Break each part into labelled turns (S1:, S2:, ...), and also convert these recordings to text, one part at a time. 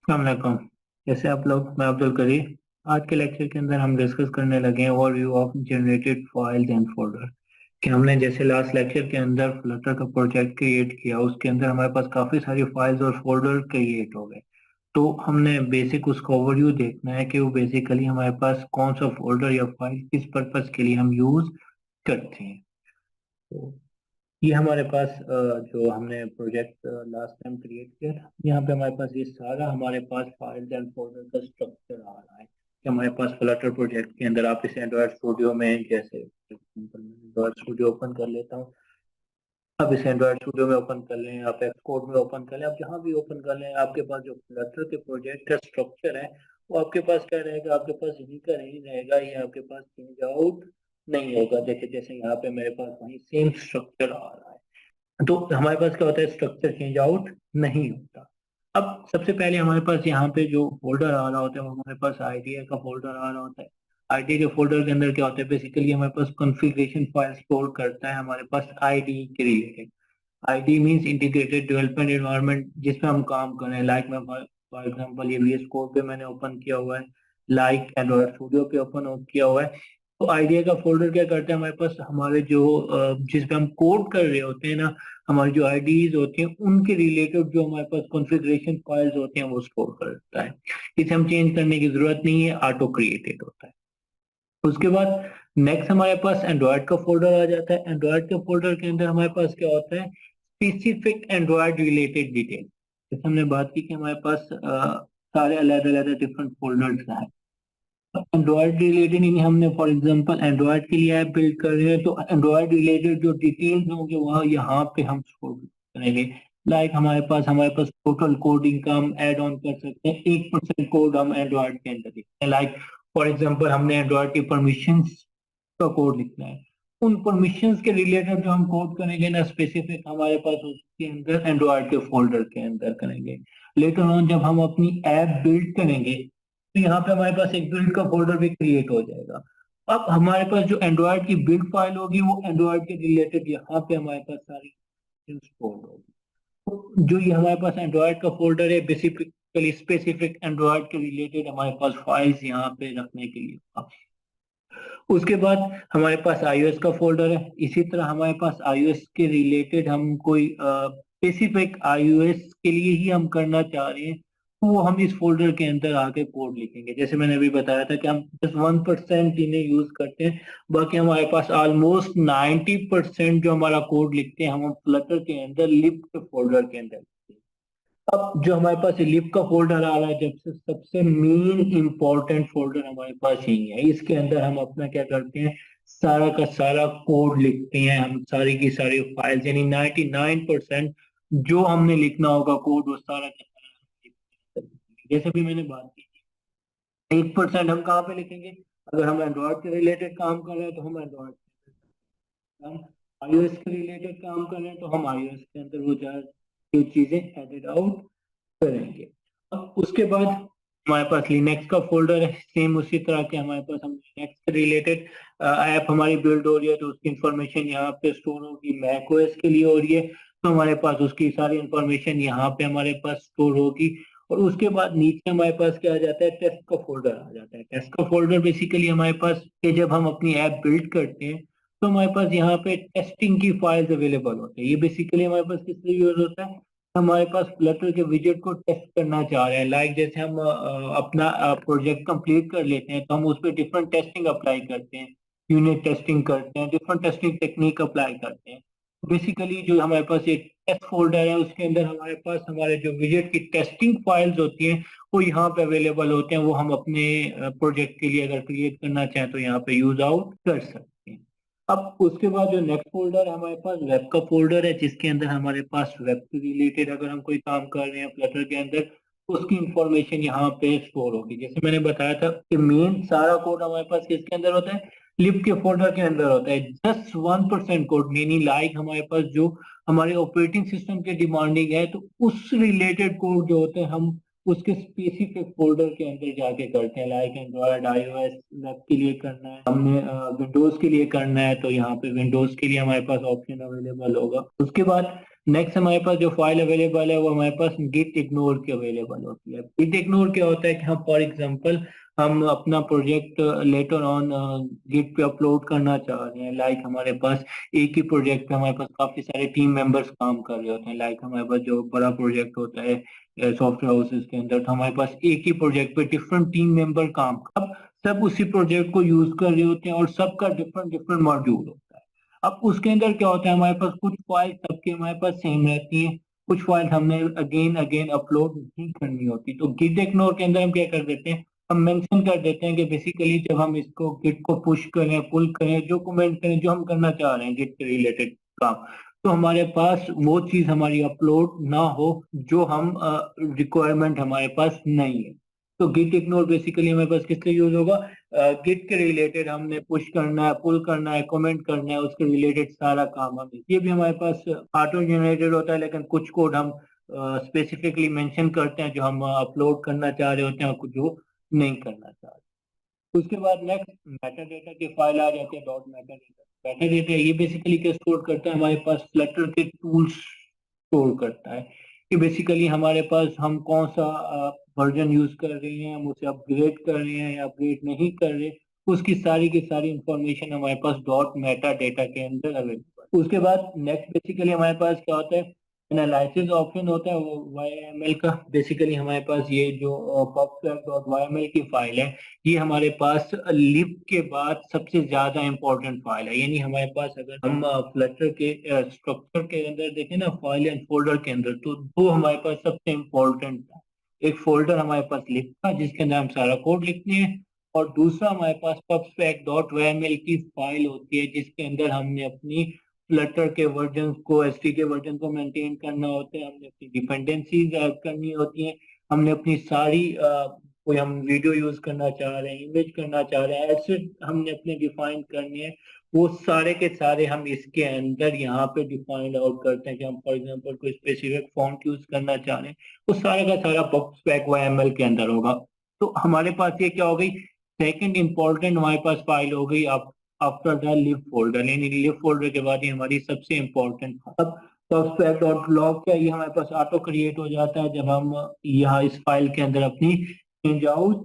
S1: अस्सलामुअलैकुम। जैसे आप लोग, मैं अब्दुल करीम। आज के लेक्चर के अंदर हम डिस्कस करने लगे हैं overview of generated files and folder. कि हमने जैसे लास्ट लेक्चर के अंदर फ्लटर का प्रोजेक्ट क्रिएट किया, उसके अंदर हमारे पास काफ़ी सारी फाइल्स और फोल्डर क्रिएट हो गए। तो हमने बेसिक उसका ओवरव्यू देखना है कि वो बेसिकली हमारे पास कौन सा फोल्डर या फाइल किस पर्पज़ के लिए हम यूज़ करते हैं। तो ये हमारे पास जो हमने प्रोजेक्ट लास्ट टाइम क्रिएट किया था, यहाँ पे हमारे पास ये सारा हमारे पास फाइल्स एंड फोल्डर का स्ट्रक्चर आ रहा है कि हमारे पास फ्लटर प्रोजेक्ट के अंदर आप इसे एंड्रॉयड स्टूडियो में, जैसे एंड्रॉयड स्टूडियो ओपन कर लेता हूँ। आप इसे एंड्रॉयड स्टूडियो में ओपन कर लें, आप एक्सकोड में ओपन कर लें, आप जहाँ भी ओपन कर लें, आपके पास जो फ्लटर के प्रोजेक्ट का स्ट्रक्चर है वो आपके पास क्या रहेगा, आपके पास इन्हीं का नहीं रहेगा, ये आपके पास चेंज आउट नहीं होगा। देखिए जैसे यहाँ पे मेरे पास वही सेम स्ट्रक्चर आ रहा है। तो हमारे पास क्या होता है, स्ट्रक्चर चेंज आउट नहीं होता। अब सबसे पहले हमारे पास यहाँ पे जो फोल्डर आ रहा होता है वो हमारे पास आईडीए का फोल्डर आ रहा होता है। आईडीए के फोल्डर के अंदर क्या होता है, बेसिकली हमारे पास कॉन्फ़िगरेशन फाइल स्टोर करता है हमारे पास आईडीए के related. ID means integrated development environment, जिसमें हम काम कर रहे हैं। लाइक मैं फॉर एग्जांपल ये वीएस कोड पे मैंने ओपन किया हुआ है, लाइक एंड्रॉयड स्टूडियो पे ओपन किया हुआ है। तो आईडीए का फोल्डर क्या करता है, हमारे पास हमारे जो जिस पे हम कोड कर रहे होते हैं ना, हमारी जो आईडीज होती हैं उनके रिलेटेड जो हमारे पास कॉन्फ़िगरेशन फाइल्स होते हैं वो स्टोर करता है। इसे हम चेंज करने की जरूरत नहीं है, ऑटो क्रिएटेड होता है। उसके बाद नेक्स्ट हमारे पास एंड्रॉयड का फोल्डर आ जाता है। एंड्रॉयड के फोल्डर के अंदर हमारे पास क्या होता है, स्पेसिफिक एंड्रॉयड रिलेटेड डिटेल। जैसे हमने बात की कि हमारे पास सारे अलग अलग डिफरेंट फोल्डर्स हैं। एंड्रॉयड रिलेटेड यानी हमने फॉर एग्जांपल एंड्रॉयड के लिए ऐप बिल्ड कर रहे हैं, तो एंड्रॉयड रिलेटेड जो डिटेल्स होंगे वह यहाँ पे हम स्टोर करेंगे। लाइक हमारे पास टोटल कोडिंग का हम ऐड ऑन कर सकते हैं, 1% कोड हम एंड्रॉयड के अंदर लिखते हैं। लाइक फॉर एग्जांपल हमने एंड्रॉयड की परमिशंस का कोड लिखना है, उन परमिशंस के रिलेटेड जो हम कोड करेंगे ना, स्पेसिफिक हमारे पास उसके अंदर एंड्रॉयड के फोल्डर के अंदर करेंगे। लेटर ऑन जब हम अपनी ऐप बिल्ड करेंगे तो यहाँ पे हमारे पास एक बिल्ड का फोल्डर भी क्रिएट हो जाएगा। अब हमारे पास जो एंड्रॉयड की बिल्ड फाइल होगी वो एंड्रॉयड के रिलेटेड यहाँ पे हमारे पास सारी कोड होगी। तो जो ये हमारे पास एंड्रॉयड का फोल्डर है, बेसिकली स्पेसिफिक एंड्रॉयड के रिलेटेड हमारे पास फाइल्स यहाँ पे रखने के लिए होगा। उसके बाद हमारे पास iOS का फोल्डर है। इसी तरह हमारे पास iOS के रिलेटेड हम कोई स्पेसिफिक iOS के लिए ही हम करना चाह रहे हैं, तो वो हम इस फोल्डर के अंदर आके कोड लिखेंगे। जैसे मैंने अभी बताया था कि हम बस 1% इन्हें यूज करते हैं, बाकी हमारे पास ऑलमोस्ट 90% जो हमारा कोड लिखते हैं हम फ्लटर के अंदर लिब के फोल्डर के अंदर लिखते हैं। अब जो हमारे पास लिब का फोल्डर आ रहा है, जब से सबसे मेन इंपॉर्टेंट फोल्डर हमारे पास यही है। इसके अंदर हम अपना क्या करते हैं, सारा का सारा कोड लिखते हैं। हम सारी की सारी फाइल्स यानी 99% जो हमने लिखना होगा कोड वो सारा का सारा हम लिखते हैं। जैसे भी मैंने बात की, 1% हम कहाँ पे लिखेंगे, अगर हम एंड्रॉयड के रिलेटेड काम कर रहे हैं तो हम एंड्रॉयड, हम iOS के रिलेटेड काम कर रहे हैं तो हम iOS के अंदर वो जो चीजें एडेड आउट करेंगे। अब उसके बाद हमारे पास लिनक्स का फोल्डर है। सेम उसी तरह के हमारे पास, हम लिनक्स से रिलेटेड ऐप हमारी बिल्ड हो रही है तो उसकी इंफॉर्मेशन यहाँ पे स्टोर होगी। मैक ओएस के लिए हो रही है तो हमारे पास उसकी सारी इंफॉर्मेशन यहाँ पे हमारे पास स्टोर होगी। और उसके बाद नीचे हमारे पास क्या आ जाता है, टेस्ट का फोल्डर आ जाता है। टेस्ट का फोल्डर बेसिकली हमारे पास कि जब हम अपनी ऐप बिल्ड करते हैं तो हमारे पास यहाँ पे टेस्टिंग की फाइल्स अवेलेबल होते हैं। ये बेसिकली हमारे पास किस लिए यूज होता है, हमारे पास फ्लटर के विजेट को टेस्ट करना चाह रहे हैं। लाइक जैसे हम अपना प्रोजेक्ट कंप्लीट कर लेते हैं तो हम उस पर डिफरेंट टेस्टिंग अप्लाई करते हैं, यूनिट टेस्टिंग करते हैं, डिफरेंट टेस्टिंग टेक्निक अप्लाई करते हैं। बेसिकली जो हमारे पास एक टेस्ट फोल्डर है उसके अंदर हमारे पास हमारे जो विजेट की टेस्टिंग फाइल्स होती हैं वो यहाँ पे अवेलेबल होते हैं। वो हम अपने प्रोजेक्ट के लिए अगर क्रिएट करना चाहें तो यहाँ पे यूज आउट कर सकते हैं। अब उसके बाद जो नेक्स्ट फोल्डर है हमारे पास वेब का फोल्डर है, जिसके अंदर हमारे पास वेब से रिलेटेड अगर हम कोई काम कर रहे हैं फ्लटर के अंदर तो उसकी इंफॉर्मेशन यहाँ पे स्टोर होगी। जैसे मैंने बताया था कि मेन सारा कोड हमारे पास किसके अंदर होता है, लिब के फोल्डर के अंदर होता है। जस्ट 1% कोड, मीनी लाइक हमारे पास जो हमारे ऑपरेटिंग सिस्टम के डिमांडिंग है तो उस रिलेटेड कोड जो होते हैं हम उसके स्पेसिफिक फोल्डर के अंदर जाके करते हैं। लाइक एंड्रॉयड आईओएस वेब के लिए करना है, हमने विंडोज के लिए करना है तो यहाँ पे विंडोज के लिए हमारे पास ऑप्शन अवेलेबल होगा। उसके बाद नेक्स्ट हमारे पास जो फाइल अवेलेबल है वो हमारे पास गिट इग्नोर की अवेलेबल होती है। गिट इग्नोर क्या होता है कि हम फॉर एग्जांपल हम अपना प्रोजेक्ट लेटर ऑन गिट पे अपलोड करना चाह रहे हैं। लाइक हमारे पास एक ही प्रोजेक्ट पे हमारे पास काफी सारे टीम मेंबर्स काम कर रहे होते हैं। लाइक हमारे पास जो बड़ा प्रोजेक्ट होता है सॉफ्टवेयर हाउसेस के अंदर, तो हमारे पास एक ही प्रोजेक्ट पे डिफरेंट टीम मेंबर काम अब सब उसी प्रोजेक्ट को यूज कर रहे होते हैं और सबका डिफरेंट डिफरेंट मॉड्यूल होता है। अब उसके अंदर क्या होता है, हमारे पास कुछ फाइल सबके हमारे पास सेम रहती है, कुछ फाइल हमने अगेन अगेन अपलोड नहीं करनी होती। तो गिट इग्नोर के अंदर हम क्या कर देते हैं, हम मेंशन कर देते हैं कि बेसिकली जब हम इसको गिट को पुश करें पुल करें जो कमेंट करें जो हम करना चाह रहे हैं गिट से रिलेटेड काम, तो हमारे पास वो चीज हमारी अपलोड ना हो जो हम रिक्वायरमेंट हमारे पास नहीं है। तो गिट इग्नोर बेसिकली हमारे पास किस लिए यूज होगा, गिट के रिलेटेड हमने पुश करना है पुल करना है कमेंट करना है उसके रिलेटेड सारा काम हम, ये भी हमारे पास ऑटो जनरेटेड होता है, लेकिन कुछ कोड हम स्पेसिफिकली मेंशन करते हैं जो हम अपलोड करना चाह रहे होते हैं और कुछ जो नहीं करना चाह रहे। उसके बाद नेक्स्ट मेटा डेटा की फाइल आ जाती है dot Meta data. Meta data ये बेसिकली क्या स्टोर करता है, हमारे पास फ्लटर के टूल्स स्टोर करता है कि बेसिकली हमारे पास हम कौन सा वर्जन यूज कर रहे हैं, हम उसे अपग्रेड कर रहे हैं या अपग्रेड नहीं कर रहे, उसकी सारी की सारी इंफॉर्मेशन हमारे पास डॉट मेटा डेटा के अंदर अवेलेबल। उसके बाद नेक्स्ट बेसिकली हमारे पास क्या होता है, एनालिसिस ऑप्शन होता है वो YML का। बेसिकली हमारे पास ये जो pubspec.yml की फाइल है, ये हमारे पास लिब के बाद सबसे ज्यादा इंपॉर्टेंट फाइल है। यानी हमारे पास अगर हम फ्लटर के स्ट्रक्चर के अंदर देखें ना फाइल एंड फोल्डर के अंदर, तो दो हमारे पास सबसे इंपॉर्टेंट था। एक फोल्डर हमारे पास लिब का जिसके अंदर हम सारा कोड लिखते हैं, और दूसरा हमारे पास pubspec.yml की फाइल होती है जिसके अंदर हमने अपनी फ्लटर के वर्जन को एसटी के वर्जन को मेंटेन करना होता है, हमने अपनी डिपेंडेंसीज ऐड करनी होती हैं, हमने अपनी सारी कोई हम वीडियो यूज करना चाह रहे हैं इमेज करना चाह रहे हैं ऐसे हमने अपने डिफाइन करने हैं, वो सारे के सारे हम इसके अंदर यहाँ पे डिफाइंड आउट करते हैं कि हम फॉर एग्जांपल कोई स्पेसिफिक फॉन्ट यूज करना चाह रहे हैं, वो सारा का सारा पब्सपेक YML के अंदर होगा। तो हमारे पास ये क्या हो गई, सेकंड इंपॉर्टेंट हमारे पास फाइल हो गई आफ्टर द लिव फोल्डर। यानी लिव फोल्डर के बाद ये हमारी सबसे इंपॉर्टेंट। अब pubspec.log क्या, ये हमारे पास ऑटो क्रिएट हो जाता है जब हम यहाँ इस फाइल के अंदर अपनी चेंज आउट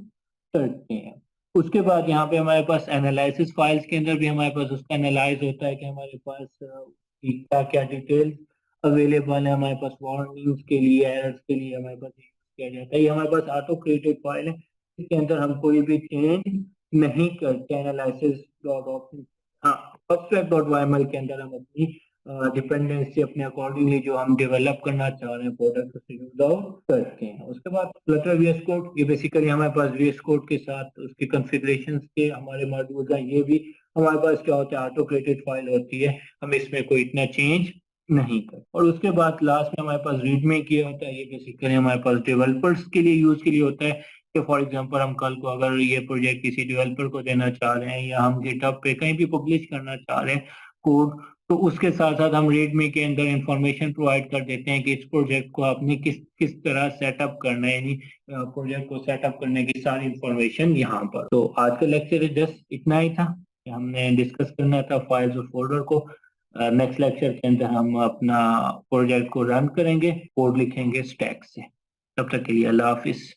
S1: करते हैं। उसके बाद यहाँ पे हमारे पास एनालिसिस फाइल्स के अंदर भी हमारे पास उसका एनालाइज होता है कि हमारे पास क्या क्या डिटेल्स अवेलेबल है, हमारे पास वार्निंग्स के लिए एरर्स के लिए हमारे पास यूज किया जाता है। ये हमारे पास ऑटो क्रिएटेड फाइल है, इसके अंदर हम कोई भी चेंज नहीं करते। एनालिसिस डॉट ऑप्शन, हाँ pubspec.yml के अंदर हम अपनी डिपेंडेंसी अपने अकॉर्डिंगली जो हम डेवलप करना चाह रहे हैं प्रोडक्ट उसे यूज आउट करते हैं। उसके बाद फ्लटर VS कोड, ये बेसिकली हमारे पास VS कोड के साथ उसके कॉन्फ़िगरेशंस के हमारे मॉड्यूल हैं, ये भी हमारे पास क्या होता है ऑटो क्रिएटेड फाइल होती है, हम इसमें कोई इतना चेंज नहीं कर। और उसके बाद लास्ट में हमारे पास रीडमे किया होता है, ये बेसिकली हमारे पास डेवलपर्स के लिए यूज के लिए होता है कि फॉर एग्जांपल हम कल को अगर ये प्रोजेक्ट किसी डेवलपर को देना चाह रहे हैं या हम गिटहब पे कहीं भी पब्लिश करना चाह रहे हैं कोड, तो उसके साथ साथ हम रीडमी के अंदर इंफॉर्मेशन प्रोवाइड कर देते हैं कि इस प्रोजेक्ट को आपने किस किस तरह सेटअप करना है, यानी प्रोजेक्ट को सेटअप करने की सारी इंफॉर्मेशन यहाँ पर। तो आज का लेक्चर जस्ट इतना ही था कि हमने डिस्कस करना था फाइल्स और फोल्डर को। नेक्स्ट लेक्चर के अंदर हम अपना प्रोजेक्ट को रन करेंगे, कोड लिखेंगे स्टैक से। तब तक के लिए अल्लाह हाफिज।